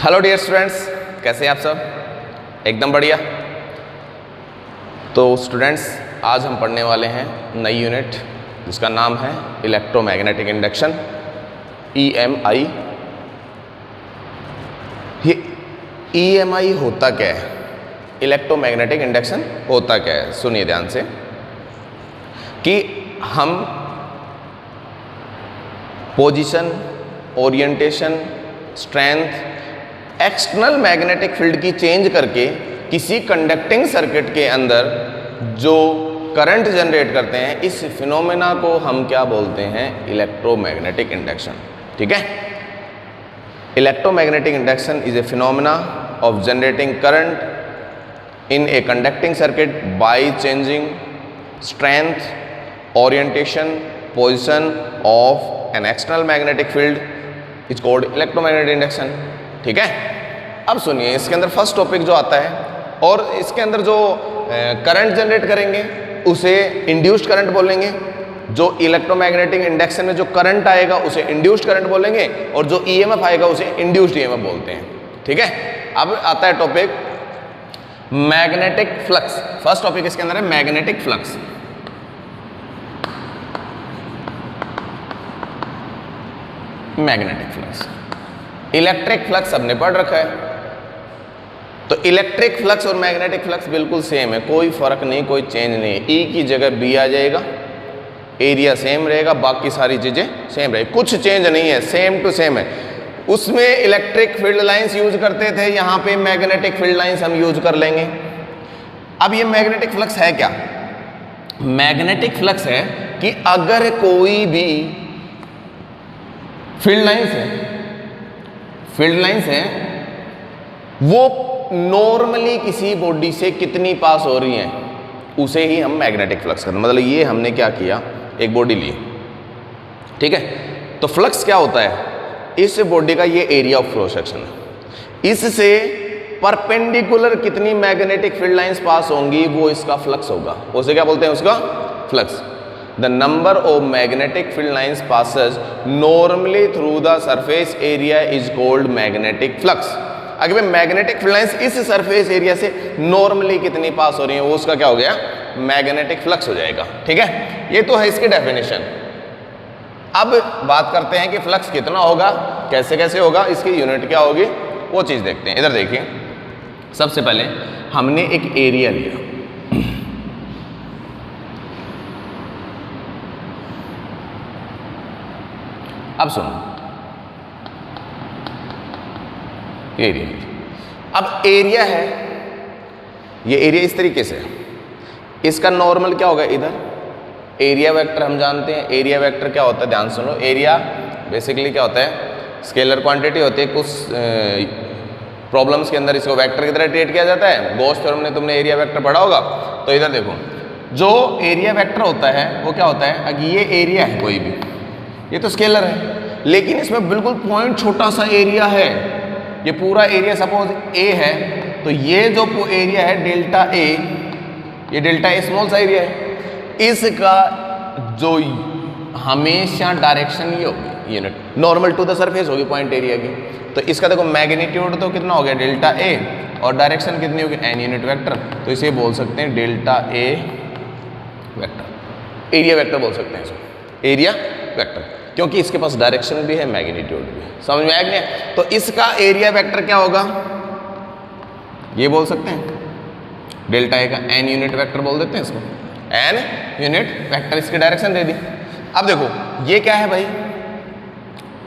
Hello dear students, कैसे हैं आप सब? एकदम बढ़िया। तो स्टूडेंट्स, आज हम पढ़ने वाले हैं नई यूनिट जिसका नाम है इलेक्ट्रोमैग्नेटिक इंडक्शन, EMI। ये EMI होता क्या है, इलेक्ट्रोमैग्नेटिक इंडक्शन होता क्या है? सुनिए ध्यान से कि हम position, orientation, strength, external magnetic field की चेंज करके किसी कंडक्टिंग सर्किट के अंदर जो करंट जनरेट करते हैं, इस फिनोमेना को हम क्या बोलते हैं? Electromagnetic induction. ठीक है। Electromagnetic induction is a phenomena of generating current in a conducting circuit by changing strength, orientation, position of an external magnetic field is called electromagnetic induction. ठीक है। अब सुनिए, इसके अंदर फर्स्ट टॉपिक जो आता है, और इसके अंदर जो करंट जनरेट करेंगे उसे इंड्यूस्ड करंट बोलेंगे। जो इलेक्ट्रोमैग्नेटिक इंडक्शन में जो करंट आएगा उसे इंड्यूस्ड करंट बोलेंगे, और जो EMF आएगा उसे इंड्यूस्ड EMF बोलते हैं। ठीक है। अब आता है topic magnetic flux. First topic इसके अंदर है magnetic flux. Magnetic flux, electric flux सबने पढ़ रखा है। तो इलेक्ट्रिक फ्लक्स और मैग्नेटिक फ्लक्स बिल्कुल सेम है, कोई फर्क नहीं, कोई चेंज नहीं है। E की जगह B आ जाएगा, एरिया सेम रहेगा, बाकी सारी चीजें सेम रहेगी, कुछ चेंज नहीं है, सेम टू सेम है। उसमें इलेक्ट्रिक फील्ड लाइंस यूज करते थे, यहां पे मैग्नेटिक फील्ड लाइंस हम यूज कर लेंगे। अब ये मैग्नेटिक फ्लक्स है क्या? मैग्नेटिक फ्लक्स है कि अगर कोई भी फील्ड लाइंस है वो नॉर्मली किसी बॉडी से कितनी पास हो रही हैं, उसे ही हम मैग्नेटिक फ्लक्स करते हैं। मतलब ये हमने क्या किया, एक बॉडी ली, ठीक है। तो फ्लक्स क्या होता है? इस बॉडी का ये एरिया ऑफ क्रॉस सेक्शन है, इससे परपेंडिकुलर कितनी मैग्नेटिक फील्ड लाइंस पास होंगी वो इसका फ्लक्स होगा। उसे क्या बोलते हैं? उसका flux. The number of magnetic field lines passes normally through the surface area is called magnetic flux। अगर मैग्नेटिक फील्ड लाइंस इस सरफेस एरिया से नॉर्मली कितनी पास हो रही है, वो उसका क्या हो गया? मैग्नेटिक फ्लक्स हो जाएगा। ठीक है। ये तो है इसकी डेफिनेशन। अब बात करते हैं कि फ्लक्स कितना होगा, कैसे कैसे होगा, इसकी यूनिट क्या होगी, वो चीज देखते हैं। इधर देखिए, सबसे पहले हमने एक एरिया लिया, अब सुनो, एरिया। अब एरिया है, ये एरिया इस तरीके से, इसका नॉर्मल क्या होगा? इधर एरिया वेक्टर हम जानते हैं। एरिया वेक्टर क्या होता है? ध्यान सुनो। एरिया बेसिकली क्या होता है? स्केलर क्वांटिटी होती है। कुछ प्रॉब्लम्स के अंदर इसको वेक्टर की तरह ट्रीट किया जाता है। गॉस थ्योरम में तुमने एरिया वेक्टर पढ़ा होगा। तो इधर देखो, जो एरिया वेक्टर होता है वो क्या होता है? अगर ये एरिया है कोई भी, ये तो स्केलर है, लेकिन इसमें बिल्कुल पॉइंट छोटा सा एरिया है। ये पूरा एरिया सपोज A है, तो ये जो एरिया है डेल्टा A, ये डेल्टा A स्मॉल सा एरिया है, इसका जो हमेशा डायरेक्शन ये होगी, unit normal to the surface होगी पॉइंट एरिया की। तो इसका देखो मैग्नीट्यूड तो कितना हो गया? डेल्टा A, और डायरेक्शन कितनी होगी? n unit vector. तो इसे बोल सकते हैं delta A vector, area vector बोल सकते हैं इसको, एरिया वेक्टर, क्योंकि इसके पास डायरेक्शन भी है, मैग्नीट्यूड भी है। समझ में आ गया? तो इसका एरिया वेक्टर क्या होगा? ये बोल सकते हैं डेल्टा A का n यूनिट वेक्टर बोल देते हैं इसको, n यूनिट वेक्टर, इसकी डायरेक्शन दे दी। अब देखो ये क्या है भाई?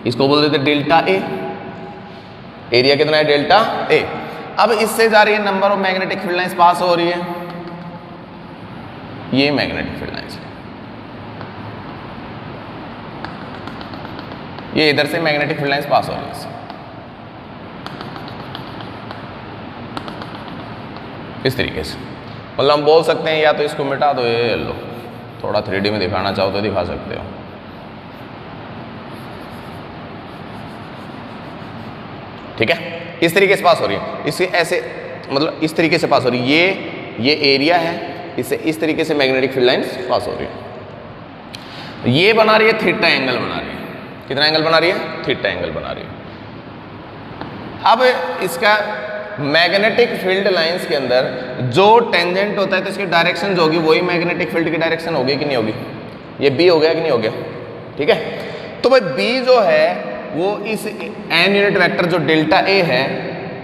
इसको बोल देते डेल्टा A, एरिया कितना है? Delta A। अब इससे जा रही है number of magnetic field lines pass हो रही है, ये मैग्नेटिक फील्ड लाइंस, ये इधर से मैग्नेटिक फील्ड लाइंस पास हो रही है इस तरीके से। मतलब हम बोल सकते हैं या तो इसको मिटा दो, ये लो, थोड़ा 3D में दिखाना चाहो तो दिखा सकते हो। ठीक है, इस तरीके से पास हो रही है, इससे ऐसे, मतलब इस तरीके से पास हो रही है। ये एरिया है, इससे इस तरीके से मैग्नेटिक फील्ड लाइंस पास हो रही है। ये बना रही है थीटा एंगल बना रही है। कितना एंगल बना रही है? थीटा एंगल बना रही है। अब इसका मैग्नेटिक फील्ड लाइंस के अंदर जो टेंजेंट होता है तो इसकी डायरेक्शन होगी वही मैग्नेटिक फील्ड की डायरेक्शन होगी कि नहीं होगी? ये बी हो गया कि नहीं हो गया? ठीक है, तो भाई बी जो है वो इस एन यूनिट वेक्टर जो डेल्टा ए है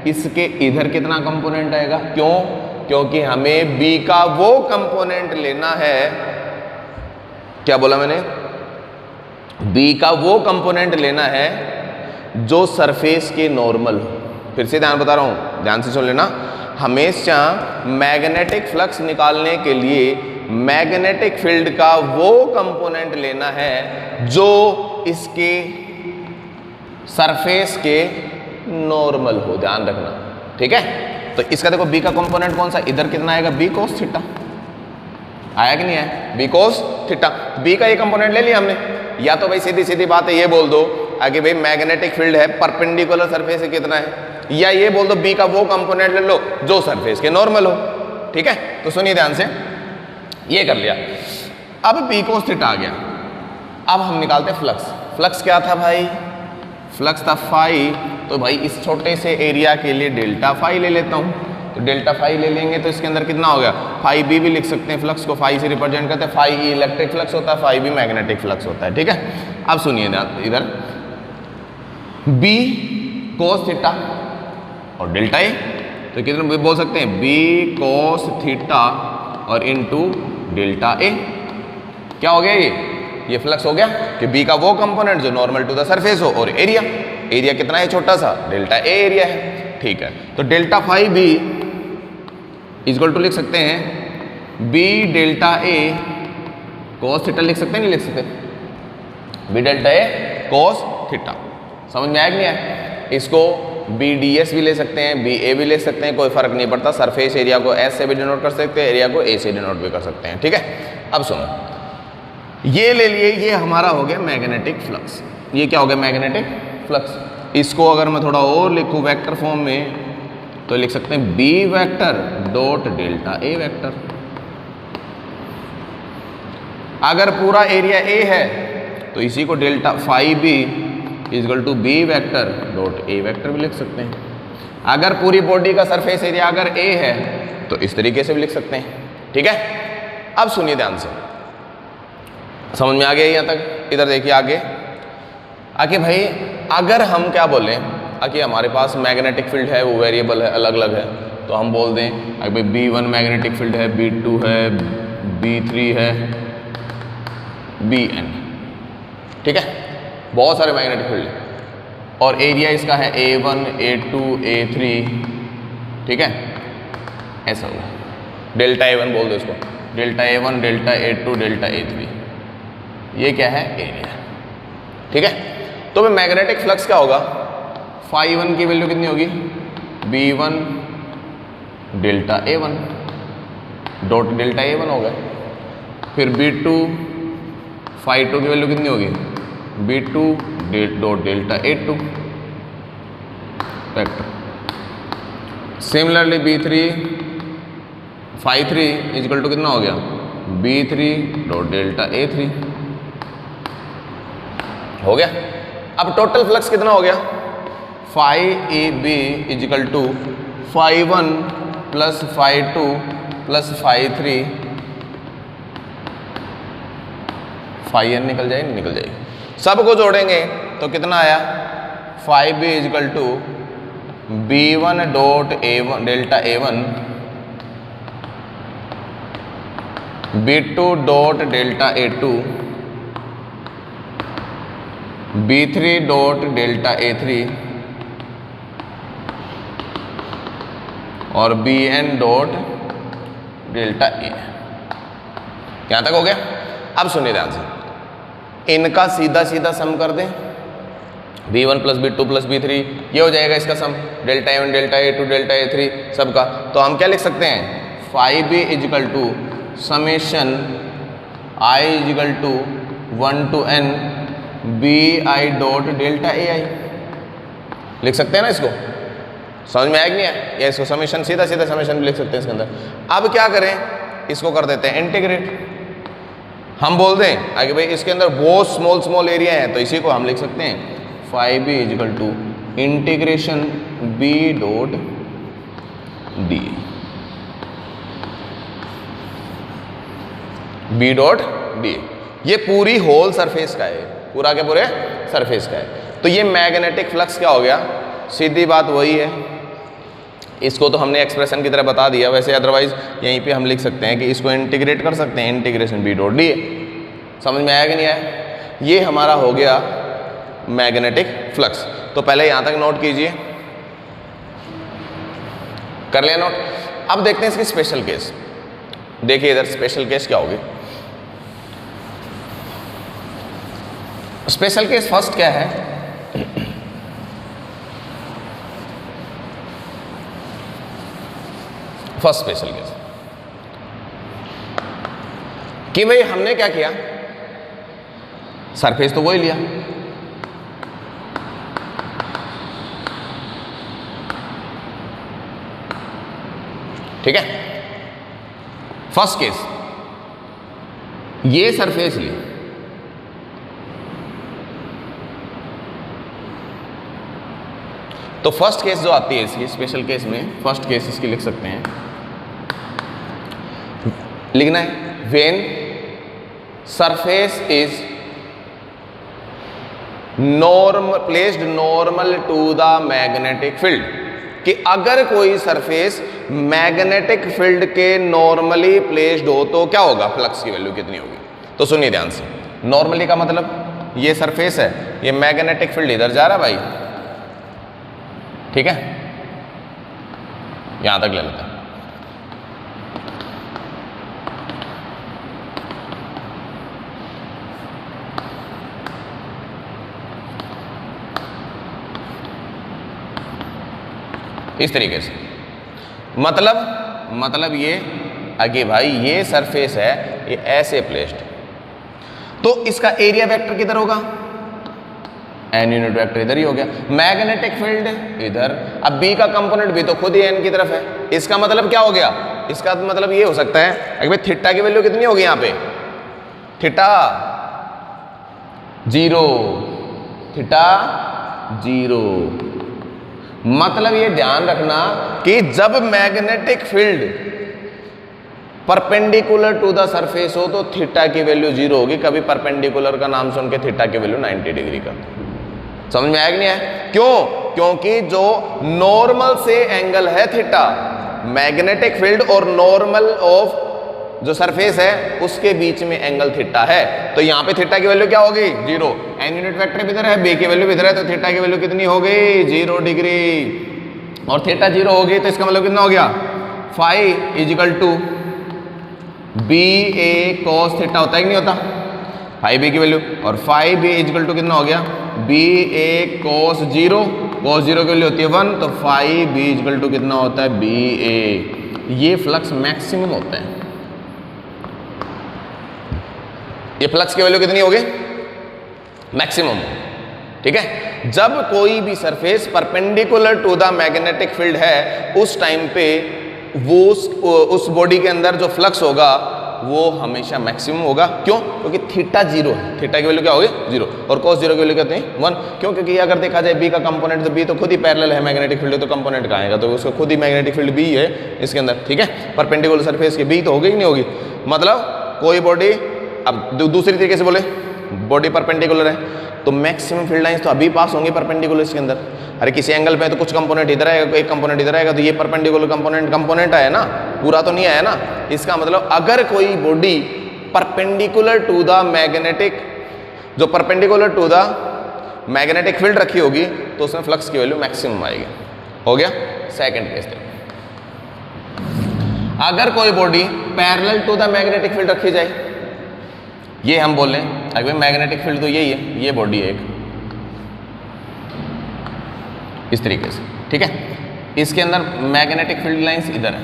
इसके इधर कितना कंपोनेंट आएगा? क्यों? क्योंकि हमें बी का वो कंपोनेंट लेना है, क्या बोला मैंने? बी का वो कंपोनेंट लेना है जो सरफेस के नॉर्मल हो। फिर से ध्यान बता रहा हूं, ध्यान से सुन लेना। हमेशा मैग्नेटिक फ्लक्स निकालने के लिए मैग्नेटिक फील्ड का वो कंपोनेंट लेना है जो इसके सरफेस के नॉर्मल हो, ध्यान रखना। ठीक है, तो इसका देखो बी का कंपोनेंट कौन सा? इधर कितना आएगा? बी कोस थीटा आया कि नहीं आया? B cos theta. बी का ये कंपोनेंट ले लिया हमने। या तो भाई सीधी सीधी बात है ये बोल दो आगे भाई मैग्नेटिक फील्ड है परपेंडिकुलर सरफेस से कितना है, या ये बोल दो बी का वो कंपोनेंट ले लो जो सरफेस के नॉर्मल हो। ठीक है, तो सुनिए ध्यान से, ये कर लिया। अब बी कोस थीटा आ गया। अब हम निकालते फ्लक्स। फ्लक्स क्या था भाई? फ्लक्स था फाई। तो भाई इस छोटे से एरिया के लिए डेल्टा फाई ले लेता हूँ। तो डेल्टा फाई ले लेंगे तो इसके अंदर कितना हो गया? फाई बी भी लिख सकते हैं, फ्लक्स को फाई से रिप्रेजेंट करते हैं। फाई इलेक्ट्रिक फ्लक्स होता है, फाई भी मैग्नेटिक फ्लक्स होता है। ठीक है, अब सुनिए इधर बी कोस थीटा और डेल्टा ए, तो कितना बोल सकते हैं? बी कोस थीटा और इनटू डेल्टा ए। क्या हो गया? ये फ्लक्स हो गया कि बी का वो कंपोनेंट जो नॉर्मल टू द सरफेस हो, और एरिया कितना है? छोटा सा, डेल्टा ए एरिया है। ठीक है, तो delta phi B equal to लिख सकते हैं B delta A cos theta, लिख सकते हैं? नहीं लिख सकते? B delta A cos theta. समझ में आया कि नहीं आया? इसको बी डी एस भी ले सकते हैं, बी ए भी ले सकते हैं, कोई फर्क नहीं पड़ता। सरफेस एरिया को एस से भी डिनोट कर सकते हैं, एरिया को ए से डिनोट भी कर सकते हैं। ठीक है, अब सुनो, ये ले लिए, ये हमारा हो गया मैग्नेटिक फ्लक्स। ये क्या हो गया? Magnetic flux. इसको अगर मैं थोड़ा और लिखूं वेक्टर फॉर्म में तो लिख सकते हैं B vector dot delta A vector. अगर पूरा एरिया ए है तो इसी को delta phi B equal to B vector dot A vector भी लिख सकते हैं। अगर पूरी बॉडी का सरफेस एरिया अगर ए है तो इस तरीके से भी लिख सकते हैं। ठीक है, अब सुनिए ध्यान से, समझ में आ गया यहाँ तक? इधर देखिए आगे भाई, अगर हम क्या बोलें कि हमारे पास मैग्नेटिक फील्ड है, वो वेरिएबल है, अलग अलग है, तो हम बोल दें अगर भाई B1 मैग्नेटिक फील्ड है, B2 है, B3 है, Bn। ठीक है, बहुत सारे मैग्नेटिक फील्ड है और एरिया इसका है A1, A2, A3। ठीक है, ऐसा होगा। डेल्टा A1 बोल दो इसको, delta A1, delta A2, delta A3, ये क्या है? एरिया। ठीक है, तो भाई मैग्नेटिक फ्लक्स क्या होगा? फाई 1 की वैल्यू कितनी होगी? B1 delta A1 dot delta A1 होगा। फिर B2 फाई 2 की वैल्यू कितनी होगी? B2 dot delta A2 vector. Similarly B3 phi 3 equal to कितना हो गया? B3 डॉट डेल्टा A3 हो गया। अब टोटल फ्लक्स कितना हो गया? Phi A B equal to phi 1 plus phi 2 plus phi 3, phi N निकल जाएगी? निकल जाएगी। सबको जोड़ेंगे तो कितना आया? Phi B equal to B1 dot A1 delta A1 B2 dot delta A2 B3 dot delta A3 और Bn डॉट डेल्टा ए। यहां तक हो गया। अब सुनिए ध्यान से, इनका सीधा सीधा सम कर दें, B1 plus B2 plus B3, ये हो जाएगा इसका सम, delta A1 delta A2 delta A3 सबका। तो हम क्या लिख सकते हैं? Phi B equal to summation I equal to 1 to n BI dot delta AI लिख सकते हैं ना इसको? समझ में आया कि नहीं है? या इसको समेशन, सीधा सीधा समेशन भी लिख सकते हैं इसके अंदर। अब क्या करें, इसको कर देते हैं इंटीग्रेट। हम बोल दें आगे भाई इसके अंदर बहुत स्मॉल एरिया है, तो इसी को हम लिख सकते हैं phi B equal to integration B dot D, B dot D, ये पूरी होल सरफेस का है, पूरा के पूरे सरफेस का है। तो ये मैग्नेटिक फ्लक्स क्या हो गया, सीधी बात वही है, इसको तो हमने एक्सप्रेशन की तरह बता दिया, वैसे अदरवाइज यहीं पे हम लिख सकते हैं कि इसको इंटीग्रेट कर सकते हैं, इंटीग्रेशन बी डॉट डी। समझ में आया कि नहीं आया? ये हमारा हो गया मैग्नेटिक फ्लक्स। तो पहले यहां तक नोट कीजिए, कर लिया नोट। अब देखते हैं इसकी स्पेशल केस। देखिए इधर स्पेशल केस क्या होगी। स्पेशल केस फर्स्ट क्या है, फर्स्ट स्पेशल केस कि भाई हमने क्या किया, सरफेस तो वही लिया, ठीक है। फर्स्ट केस ये सरफेस ली, तो फर्स्ट केस जो आती है इसकी स्पेशल केस में, फर्स्ट केस इसकी लिख सकते हैं, लिखना है when surface is placed normal to the magnetic field, कि अगर कोई सरफेस मैग्नेटिक फील्ड के नॉर्मली प्लेस्ड हो तो क्या होगा, फ्लक्स की वैल्यू कितनी होगी। तो सुनिए ध्यान से, नॉर्मली का मतलब ये सरफेस है, ये मैग्नेटिक फील्ड इधर जा रहा है भाई, ठीक है, यहां तक ले लेते हैं। इस तरीके से, मतलब ये आगे भाई ये सरफेस है, ये ऐसे प्लेस्ड, तो इसका एरिया वेक्टर किधर होगा, एन यूनिट वेक्टर इधर ही हो गया, मैग्नेटिक फील्ड इधर। अब बी का कंपोनेंट भी तो खुद ही एन की तरफ है, इसका मतलब क्या हो गया, इसका मतलब ये हो सकता है अगर थीटा की वैल्यू कितनी होगी यहाँ पे, थीटा 0, थीटा 0। मतलब ये ध्यान रखना कि जब magnetic field perpendicular to the surface हो तो थीटा की वैल्यू 0 होगी। कभी परपेंडिकुलर का नाम सुन के थीटा की वैल्यू 90 डिग्री कर दो। समझ में आया कि नहीं आया? क्यों? क्योंकि जो नॉर्मल से एंगल है थीटा, मैग्नेटिक फील्ड और नॉर्मल ऑफ जो सरफेस है उसके बीच में एंगल थीटा है, तो यहाँ पे थीटा की वैल्यू क्या होगी, 0। एन यूनिट वेक्टर भी इधर है, बी की वैल्यू भी इधर है, तो थीटा की वैल्यू कितनी हो गई, 0 डिग्री। और थीटा 0 हो गई तो इसका मतलब कितना हो गया, phi equal to B A cos theta होता है कि नहीं होता, फाई बी की वैल्यू, और फाई बी इजिकल टू कितना हो गया, बी ए कॉस 0, कॉस 0 की वैल्यू होती है 1, तो फाई बी इजिकल टू कितना होता है, बी ए। ये फ्लक्स मैक्सिमम होता है, ये फ्लक्स की वैल्यू कितनी होगी, मैक्सिमम, ठीक है। जब कोई भी surface perpendicular to the magnetic field है उस टाइम पे वो उस बॉडी के अंदर जो फ्लक्स होगा वो हमेशा मैक्सिमम होगा। क्यों? क्योंकि थीटा 0 है, थीटा की वैल्यू क्या होगी, 0, और cos 0 की वैल्यू कितनी, 1। क्यों? क्योंकि अगर देखा जाए बी का कंपोनेंट, तो बी तो खुद ही पैरेलल है मैग्नेटिक फील्ड, तो कंपोनेंट कहाँ आएगा, तो उसका खुद ही मैग्नेटिक फील्ड बी है इसके अंदर, ठीक है। परपेंडिकुलर सरफेस के बी तो होगी कि नहीं होगी, मतलब कोई बॉडी, अब दूसरी तरीके से बोले बॉडी परपेंडिकुलर है तो मैक्सिमम फील्ड लाइंस तो अभी पास होंगे परपेंडिकुलर इसके अंदर। अरे किसी एंगल पे तो कुछ कंपोनेंट इधर आएगा, एक कंपोनेंट इधर आएगा, तो ये परपेंडिकुलर कंपोनेंट आया ना, पूरा तो नहीं आया ना। इसका मतलब अगर कोई body perpendicular to the magnetic, जो perpendicular to the magnetic field रखी होगी तो उसमें फ्लक्स की वैल्यू मैक्सिमम आएगी। हो गया सेकंड केस। अगर कोई body parallel to the magnetic field रखी जाए, ये हम बोल रहे हैं अगर मैग्नेटिक फील्ड तो यही है, ये बॉडी है एक, इस तरीके से, ठीक है। इसके अंदर मैग्नेटिक फील्ड लाइंस इधर है,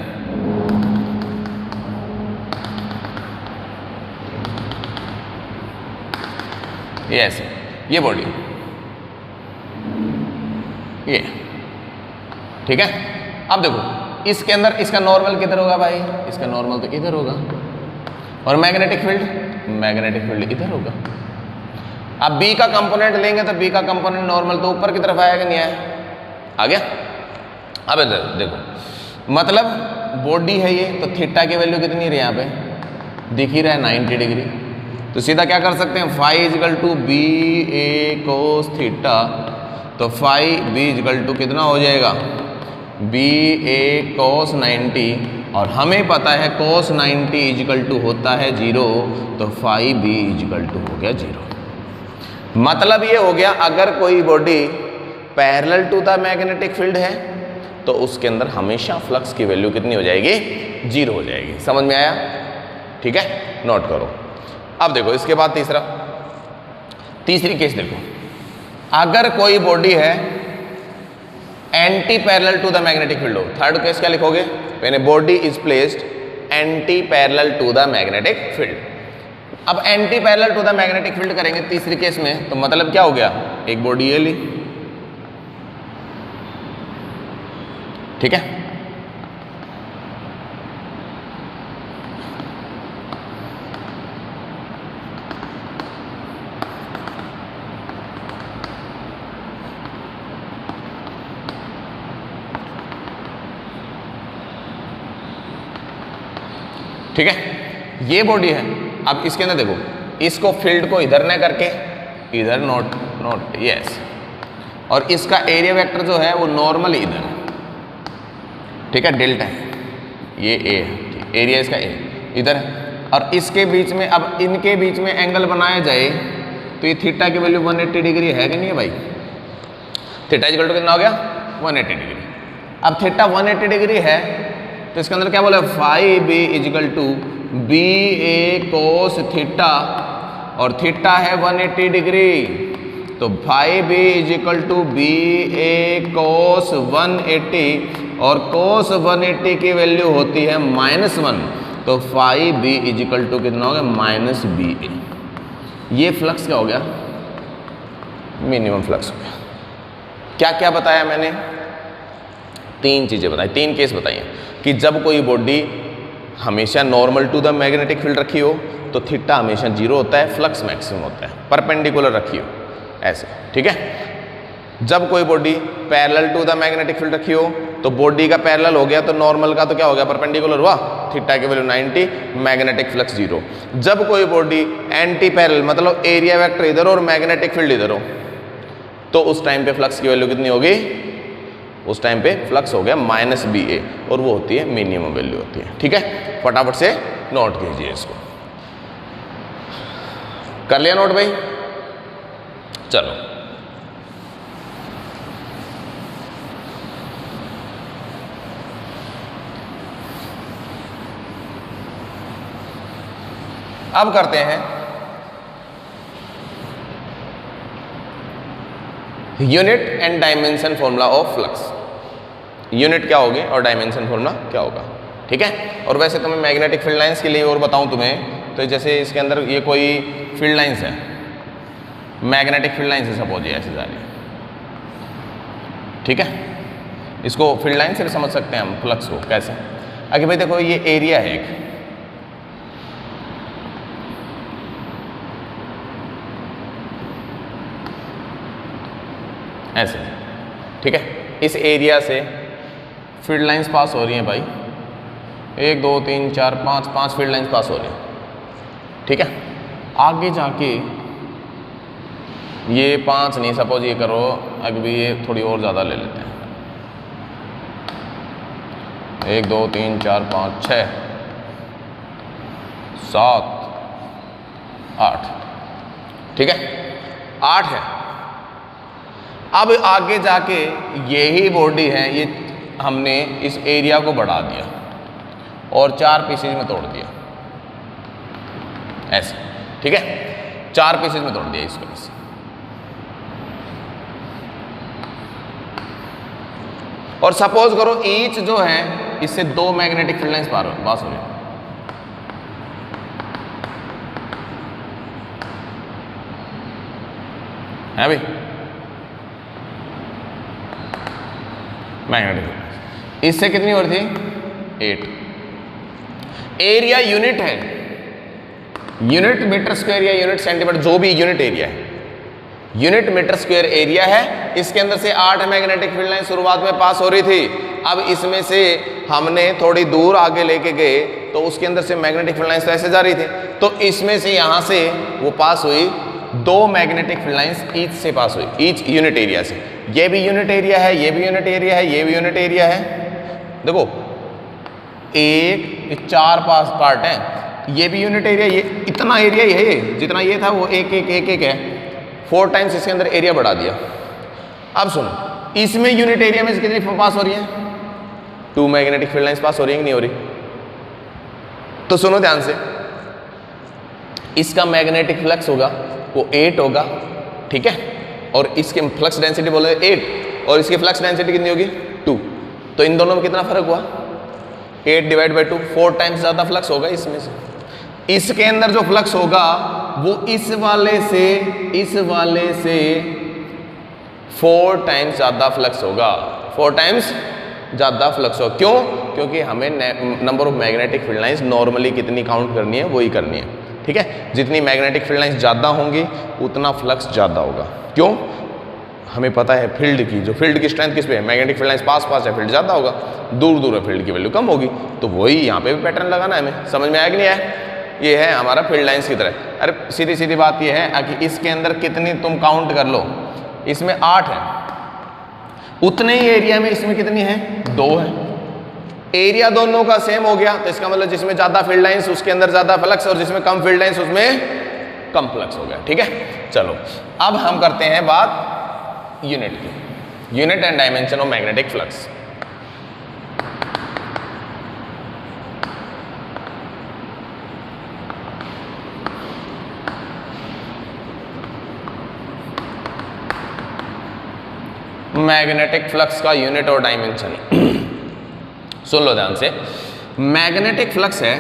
ये ऐसे, ये बॉडी, ये, ठीक है। अब देखो इसके अंदर इसका नॉर्मल किधर होगा भाई, इसका नॉर्मल तो इधर होगा, और मैग्नेटिक फील्ड इधर होगा। अब बी का कंपोनेंट लेंगे तो बी का कंपोनेंट नॉर्मल तो ऊपर की तरफ आएगा, नहीं आया, आ गया। अब इधर देखो, मतलब बॉडी है ये, तो थीटा की वैल्यू कितनी रही यहाँ पे, दिख ही रहा है 90 डिग्री। तो सीधा क्या कर सकते हैं, phi equal to B A cos theta, तो फाई बी इजकल टू कितना हो जाएगा, बी ए कोस 90, और हमें पता है कोस 90 इजकल टू होता है 0, तो फाई बी इजकल टू हो गया 0। मतलब ये हो गया, अगर कोई body parallel to the magnetic field है तो उसके अंदर हमेशा फ्लक्स की वैल्यू कितनी हो जाएगी, 0 हो जाएगी। समझ में आया? ठीक है, नोट करो। अब देखो इसके बाद तीसरी केस देखो, अगर कोई बॉडी है anti parallel to the magnetic field हो। थर्ड केस क्या लिखोगे, मैंने body is placed anti parallel to the magnetic field. अब anti parallel to the magnetic field करेंगे तीसरी केस में, तो मतलब क्या हो गया, एक बॉडी ये ली, ठीक है, ठीक है, ये बॉडी है। अब इसके अंदर देखो, इसको फील्ड को इधर न करके इधर नोट यस, और इसका एरिया वेक्टर जो है वो नॉर्मल इधर, ठीक है, डेल्टा है, ये ए है, एरिया इसका ए इधर है, और इसके बीच में, अब इनके बीच में एंगल बनाया जाए तो ये थीटा की वैल्यू 180 डिग्री है कि नहीं है भाई, थीटा इक्वल टू कितना हो गया, 180 डिग्री। अब थीटा 180 डिग्री है तो इसके अंदर क्या बोला, phi B equal to B A cos theta, और थीटा है 180 डिग्री, तो phi B equal to B A cos 180, और कोस 180 की वैल्यू होती है -1, तो फाई बी इजिकल टू कितना हो गया, -BA। ये फ्लक्स क्या हो गया, मिनिमम फ्लक्स हो गया। क्या क्या बताया मैंने, 3 चीज़ें बताई, 3 केस बताइए कि जब कोई बॉडी हमेशा normal to the magnetic field रखी हो तो थीटा हमेशा 0 होता है, फ्लक्स मैक्सिमम होता है, परपेंडिकुलर रखी हो ऐसे, ठीक है। जब कोई body parallel to the magnetic field रखी हो तो बॉडी का पैरेलल हो गया तो नॉर्मल का तो क्या हो गया, परपेंडिकुलर हुआ, थीटा की वैल्यू 90, मैग्नेटिक फ्लक्स 0। जब कोई बॉडी एंटी पैरेलल, मतलब एरिया वेक्टर इधर और मैग्नेटिक फील्ड इधर हो, तो उस टाइम पे फ्लक्स की वैल्यू कितनी होगी, उस टाइम पे फ्लक्स हो गया -BA, और वो होती है मिनिमम वैल्यू होती है, ठीक है। फटाफट से नोट कीजिए इसको, कर लिया नोट भाई, चलो अब करते हैं unit and dimension formula of flux. Unit क्या होगी और डायमेंशन फॉर्मूला क्या होगा, ठीक है। और वैसे तो मैं मैग्नेटिक फील्ड लाइंस के लिए और बताऊं तुम्हें, तो जैसे इसके अंदर ये कोई फील्ड लाइंस है, मैग्नेटिक फील्ड लाइंस है सपोज, ये ऐसे जा रही है, ठीक है। इसको फील्ड लाइन से भी समझ सकते हैं हम फ्लक्स को, कैसे, आगे भाई देखो ये एरिया है एक, ऐसे, ठीक है। इस एरिया से फील्ड लाइंस पास हो रही हैं भाई, 1 2 3 4 5 फील्ड लाइंस पास हो रही हैं, ठीक है। आगे जाके ये 5 नहीं, सपोज ये करो, अभी भी ये थोड़ी और ज़्यादा ले लेते हैं, 1 2 3 4 5 6 7 8, ठीक है, 8 है। अब आगे जाके यही बॉडी है, ये हमने इस एरिया को बढ़ा दिया और 4 पीसेज में तोड़ दिया, ऐसे, ठीक है, 4 पीसेज में तोड़ दिया इसको ऐसे। और सपोज करो ईच जो है इससे 2 मैग्नेटिक फील्ड लाइंस पास हो रही है भाई, मैग्नेटिक, इससे कितनी हो रही थी 8। एरिया यूनिट है, यूनिट मीटर स्क्वायर या यूनिट सेंटीमीटर, जो भी यूनिट एरिया है, यूनिट मीटर स्क्वायर एरिया है। इसके अंदर से 8 मैग्नेटिक फील्ड लाइन शुरुआत में पास हो रही थी। अब इसमें से हमने थोड़ी दूर आगे लेके गए तो उसके अंदर से मैग्नेटिक फील्ड लाइन्स तो ऐसे जा रही थी, तो इसमें से यहाँ से वो पास हुई 2 मैग्नेटिक फील्ड लाइन्स ईच से पास हुई, ईच यूनिट एरिया से। ये भी यूनिट एरिया है, ये भी यूनिट एरिया है, ये भी यूनिट एरिया है। देखो 1 4 पार्ट हैं, ये भी यूनिट एरिया, ये इतना एरिया ही है, ये जितना ये था वो एक एक है, 4 टाइम्स इसके अंदर एरिया बढ़ा दिया। अब सुनो, इसमें यूनिट एरिया में कितनी पास हो रही है? 2 मैग्नेटिक फील्ड लाइन्स पास हो रही है कि नहीं हो रही? तो सुनो ध्यान से, इसका मैग्नेटिक फ्लक्स होगा वो 8 होगा, ठीक है, और इसके फ्लक्स डेंसिटी बोले 8 और इसकी फ्लक्स डेंसिटी कितनी होगी? 2। तो इन दोनों में कितना फर्क हुआ? 8 डिवाइड बाई 2, 4 टाइम्स ज़्यादा फ्लक्स होगा इसमें से। इसके अंदर जो फ्लक्स होगा वो इस वाले से 4 टाइम्स ज़्यादा फ्लक्स होगा, 4 टाइम्स ज़्यादा फ्लक्स होगा। क्यों? क्योंकि हमें number of magnetic field lines normally कितनी काउंट करनी है वही करनी है, ठीक है। जितनी मैग्नेटिक फील्ड लाइन्स ज़्यादा होंगी उतना फ्लक्स ज़्यादा होगा। क्यों? हमें पता है फील्ड की, जो फील्ड की स्ट्रेंथ किस पे है? मैग्नेटिक फील्ड लाइन्स पास है, फील्ड ज़्यादा होगा, दूर है फील्ड की वैल्यू कम होगी। तो वही यहाँ पे भी पैटर्न लगाना है हमें। समझ में आया कि नहीं आया? ये है हमारा फील्ड लाइन्स की तरह। अरे सीधी बात ये है कि इसके अंदर कितनी तुम काउंट कर लो, इसमें 8 है, उतने ही एरिया में इसमें कितनी है? 2 है। एरिया दोनों का सेम हो गया तो इसका मतलब जिसमें ज़्यादा फील्ड लाइन्स उसके अंदर ज़्यादा फ्लक्स और जिसमें कम फील्ड लाइन्स उसमें कम फ्लक्स हो गया, ठीक है। चलो अब हम करते हैं बात यूनिट की, unit and dimension of magnetic flux. Magnetic flux का यूनिट और डायमेंशन सुन लो ध्यान से। मैग्नेटिक फ्लक्स है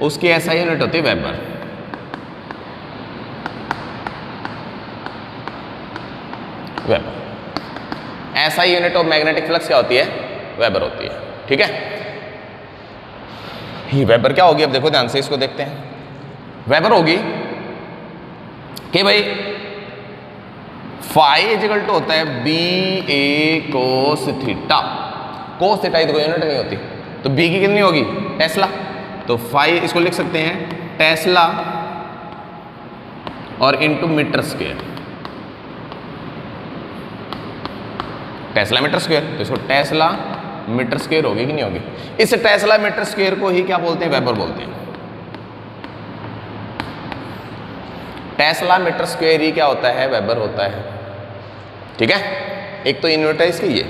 उसकी ऐसा यूनिट होती है वेबर। ऐसा यूनिट ऑफ मैग्नेटिक फ्लक्स क्या होती है? वेबर होती है, ठीक है। ये वेबर क्या होगी? अब देखो ध्यान से, इसको देखते हैं। वेबर होगी कि भाई फाई इक्वल टू होता है B A cos theta. Cos theta की तो कोई यूनिट नहीं होती, तो बी की कितनी होगी? टेस्ला। तो फाई इसको लिख सकते हैं टेस्ला और into metre square, tesla metre square. तो इसको टेस्ला मीटर स्क्वायर होगी कि नहीं होगी? इस टेस्ला मीटर स्क्वायर को ही क्या बोलते हैं? वेबर बोलते हैं। टेस्ला मीटर स्क्वायर ही क्या होता है? वेबर होता है, ठीक है। एक तो यूनिट है इसकी, ये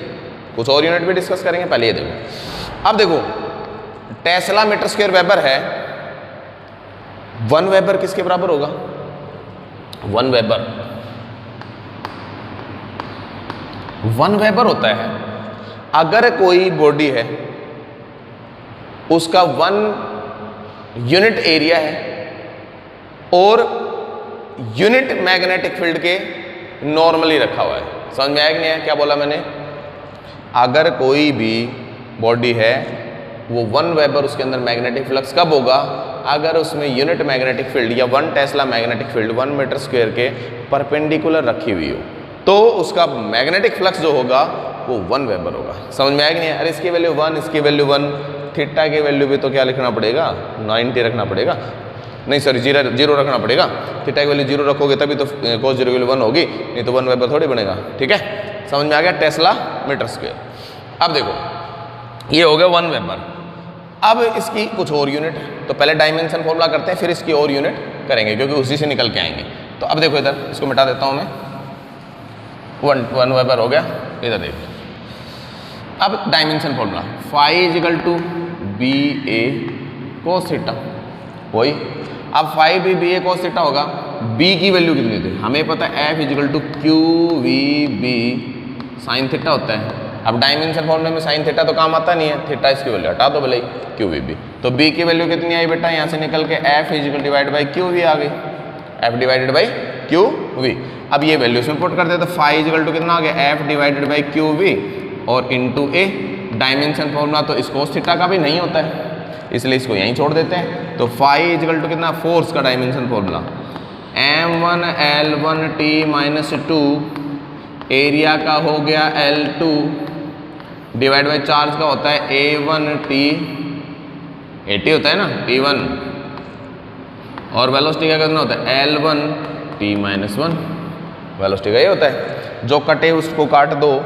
कुछ और यूनिट भी डिस्कस करेंगे, पहले ये देखो। अब देखो टेस्ला मीटर स्क्वायर वेबर है, 1 वेबर किसके बराबर होगा? 1 वेबर 1 वेबर होता है अगर कोई बॉडी है उसका 1 यूनिट एरिया है और यूनिट मैग्नेटिक फील्ड के नॉर्मली रखा हुआ है। समझ में आया कि नहीं आया? क्या बोला मैंने? अगर कोई भी बॉडी है वो 1 वेबर, उसके अंदर मैग्नेटिक फ्लक्स कब होगा? अगर उसमें यूनिट मैग्नेटिक फील्ड या 1 tesla magnetic field 1 metre square के परपेंडिकुलर रखी हुई हो, तो उसका मैग्नेटिक फ्लक्स जो होगा वो 1 वेबर होगा। समझ में आया कि नहीं? अरे इसकी वैल्यू 1, इसकी वैल्यू 1, थीटा की वैल्यू भी तो क्या लिखना पड़ेगा? 90 रखना पड़ेगा, नहीं सॉरी 0 रखना पड़ेगा। थीटा की वैल्यू 0 रखोगे तभी तो कोस 0 की वैल्यू 1 होगी, नहीं तो 1 वेबर थोड़ी बनेगा, ठीक है। समझ में आ गया? Tesla metre square. अब देखो ये हो गया 1 वेबर। अब इसकी कुछ और यूनिट, तो पहले डायमेंशन फॉर्मूला करते हैं फिर इसकी और यूनिट करेंगे क्योंकि उसी से निकल के आएंगे। तो अब देखो इधर इसको मिटा देता हूँ मैं, 1 वेबर हो गया, इधर देखो। अब dimension formula phi equal to B A cos theta, वही। अब फाई भी बी ए कोस थीटा होगा। बी की वैल्यू कितनी थी? हमें पता है F equal to Q V B sine theta होता है। अब डायमेंशन फॉर्मूले में साइन थीटा तो काम आता नहीं है, थीटा इसकी वैल्यू हटा दो भले क्यू वी बी। तो बी की वैल्यू कितनी आई बेटा? यहाँ से निकल के F equal divide by Q V आ गई, F divided by Q V. अब ये वैल्यू इसमें पुट कर दे तो फाई इक्वल टू कितना आ गया? F divided by Q V और इंटू ए। डायमेंशन फॉर्मूला तो इस कोस थीटा का भी नहीं होता है, इसलिए इसको यहीं छोड़ देते हैं। तो फाई इक्वल टू कितना? फोर्स का dimension formula M1L1T minus 2 area का हो गया L2 डिवाइड बाई चार्ज का होता है A1T, 80 होता है ना T1, और वेलोसिटी का कितना होता है L1T माइनस 1, वेलोसिटी का ये होता है। जो कटे उसको काट दो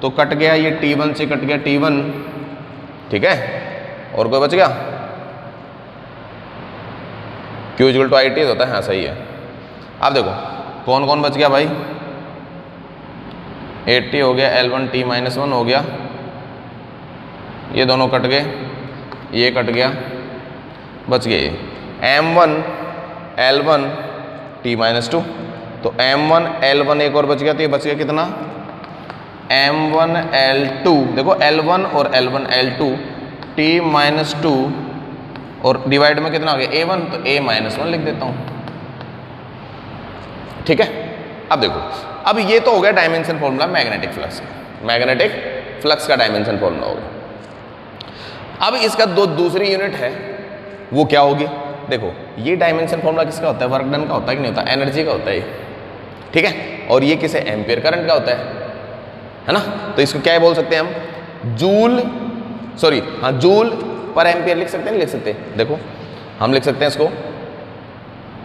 तो कट गया ये T1 से कट गया T1, ठीक है, और कोई बच गया Q इक्वल टू IT होता है, हाँ सही है। अब देखो कौन कौन बच गया भाई, 80 हो गया, L1T माइनस 1 हो गया, ये दोनों कट गए, ये कट गया, बच गए M1L1T माइनस 2, तो M1L1 एक और बच गया, तो ये बच गया कितना M1L2, देखो L1 और L1L2 T माइनस 2 और डिवाइड में कितना हो गया A1, तो A माइनस 1 लिख देता हूँ, ठीक है। अब देखो, अब ये तो हो गया डायमेंशन फॉर्मूला मैग्नेटिक फ्लक्स का, मैग्नेटिक फ्लक्स का डायमेंशन फॉर्मूला हो गया। अब इसका दूसरी यूनिट है, वो क्या होगी, देखो ये डायमेंशन फॉर्मूला किसका होता है, वर्क डन का होता है कि नहीं होता, एनर्जी का होता है, ठीक है, और ये किसे एम्पियर करंट का होता है ना। तो इसको क्या बोल सकते हैं हम, जूल, सॉरी हाँ जूल पर एम्पियर लिख सकते हैं, लिख सकते हैं, देखो हम लिख सकते हैं इसको,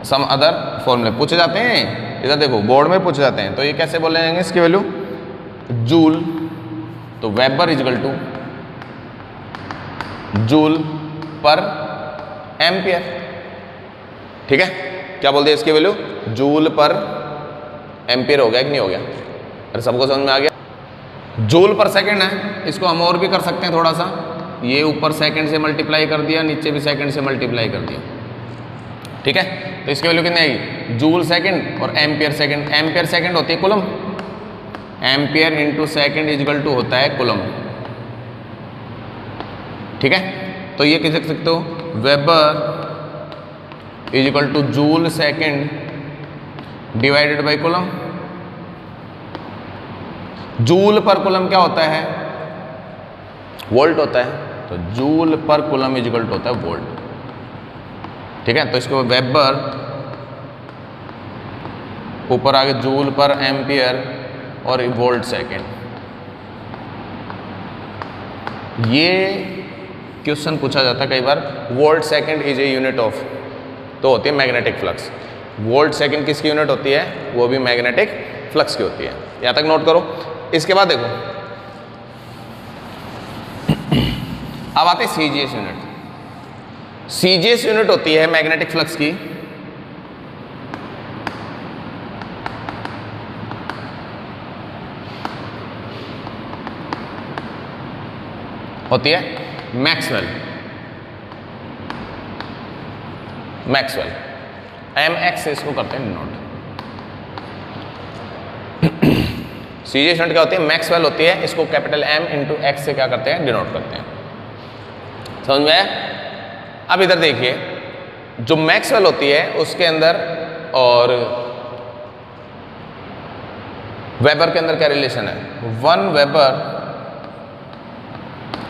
सम अदर फॉर्मूले पूछे जाते हैं, इधर देखो बोर्ड में पूछे जाते हैं, तो ये कैसे बोले जाएंगे इसकी वैल्यू, जूल, तो weber equal to joule per ampere, ठीक है, क्या बोल दिया इसकी वैल्यू, जूल पर एम्पियर हो गया कि नहीं हो गया, अरे सबको समझ में आ गया। जूल पर सेकंड है, इसको हम और भी कर सकते हैं थोड़ा सा, ये ऊपर सेकंड से मल्टीप्लाई कर दिया, नीचे भी सेकंड से मल्टीप्लाई कर दिया, ठीक है, तो इसकी वैल्यू कितनी आएगी, जूल सेकंड और एम्पियर सेकंड, एम्पियर सेकंड होती है coulomb, ampere into second equal to होता है कुलम, ठीक है, तो ये क्या लिख सकते हो, weber equal to joule second divided by coulomb. Joule per coulomb क्या होता है, वोल्ट होता है, तो joule per coulomb is equal to होता है वोल्ट, ठीक है, तो इसको वेबर ऊपर आगे जूल पर एम्पियर और वोल्ट सेकंड। ये क्वेश्चन पूछा जाता है कई बार, volt second is a unit of, तो होती है मैग्नेटिक फ्लक्स, वोल्ट सेकंड किसकी यूनिट होती है, वो भी मैग्नेटिक फ्लक्स की होती है, यहां तक नोट करो। इसके बाद देखो अब आते हैं सीजीएस यूनिट। सीजीएस यूनिट होती है मैग्नेटिक फ्लक्स की होती है मैक्सवेल, मैक्सवेल MX से इसको करते हैं डिनोट। सीजीएस यूनिट क्या होती है, मैक्सवेल होती है, इसको कैपिटल M इंटू X से क्या करते हैं, डिनोट करते हैं, समझ में आया। अब इधर देखिए, जो मैक्सवेल होती है उसके अंदर और वेबर के अंदर क्या रिलेशन है, 1 वेबर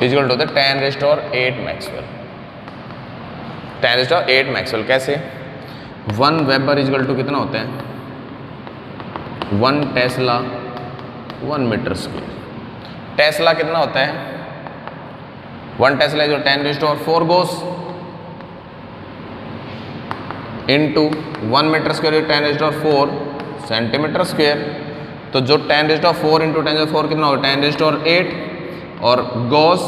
इक्वल टू होता है 10⁸ मैक्सवेल, 10⁸ मैक्सवेल। कैसे, 1 वेबर इक्वल टू कितना होता है, 1 टेस्ला 1 मीटर स्क्वायर। टेस्ला कितना होता है, 1 टेस्ला जो 10⁴ gauss into 1 metre square 10⁴ centimetre square, तो जो 10⁴ इंटू 10⁴ कितना होगा 10⁸ और गोस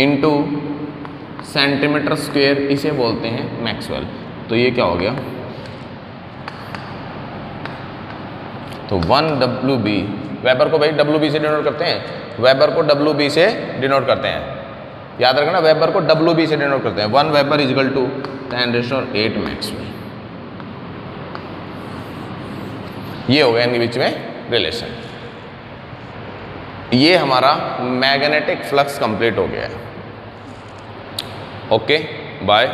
इंटू सेंटीमीटर स्क्वायर, इसे बोलते हैं मैक्सवेल। तो ये क्या हो गया, तो 1 WB, वेबर को भाई WB से डिनोट करते हैं, वेबर को WB से डिनोट करते हैं, याद रखना वेबर को WB से डिनोट करते हैं। 1 वेबर इक्वल टू 10⁸ मैक्सवेल। ये हो गया इनके बीच में रिलेशन। ये हमारा मैग्नेटिक फ्लक्स कंप्लीट हो गया है। Okay bye.